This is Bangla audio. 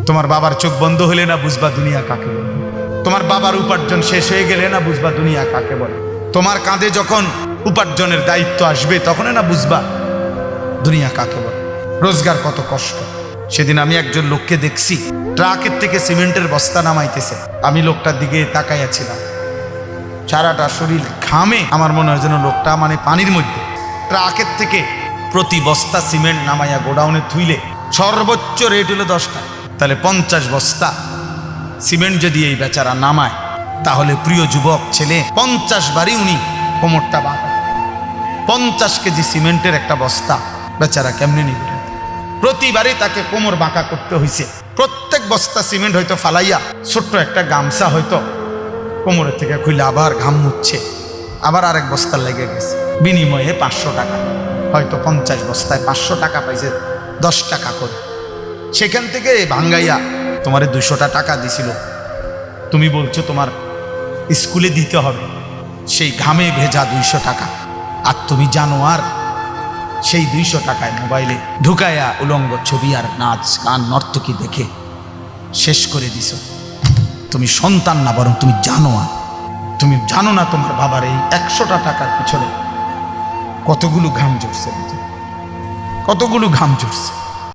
তোমার বাবার চোখ বন্ধ হলে না বুঝবা দুনিয়া কাকে বলে। তোমার বাবার উপার্জন শেষ হয়ে গেলে না বুঝবা দুনিয়া কাকে বলে। তোমার কাঁধে যখন উপার্জনের দায়িত্ব আসবে তখন না বুঝবা দুনিয়া কাকে বলে, রোজগার কত কষ্ট। সেদিন আমি একজন লোককে দেখছি ট্রাকের থেকে সিমেন্টের বস্তা নামাইতেছে। আমি লোকটার দিকে তাকাইয়াছিলাম, সারাটা শরীর ঘামে। আমার মনে হয় যেন লোকটা মানে পানির মধ্যে। ট্রাকের থেকে প্রতি বস্তা সিমেন্ট নামাইয়া গোডাউনে থুইলে সর্বোচ্চ রেট হলো 10 টাকা। তাহলে 50 বস্তা সিমেন্ট যদি এই বেচারা নামায়, তাহলে প্রিয় যুবক ছেলে 50 বারই উনি কোমরটা বাঁকা। 50 কেজি সিমেন্টের একটা বস্তা বেচারা কেমনে নিবে? প্রতিবারই তাকে কোমর বাঁকা করতে হয়েছে। প্রত্যেক বস্তা সিমেন্ট হয়তো ফালাইয়া ছোট্ট একটা গামছা হয়তো কোমরের থেকে খুলে আবার ঘাম মুচ্ছে, আবার আরেক বস্তা লেগে গেছে। বিনিময়ে 500 টাকা, হয়তো 50 বস্তায় 500 টাকা পাইছে 10 টাকা করে। সেখান থেকে ভাঙ্গাইয়া তোমারে 200টা টাকা দিছিল, তুমি বলছো তোমার স্কুলে দিতে হবে। সেই ঘামে ভেজা 200 টাকা, আর তুমি জানো আর সেই 200 টাকায় মোবাইলে ঢুকাইয়া উলঙ্গ ছবি আর নাচ গান নর্তকী দেখে শেষ করে দিছ। তুমি সন্তান না, বরং তুমি জানো আর তুমি জানো না তোমার বাবার এই 100টা টাকার পিছনে কতগুলো ঘাম ঝরছে, কতগুলো ঘাম ঝরছে।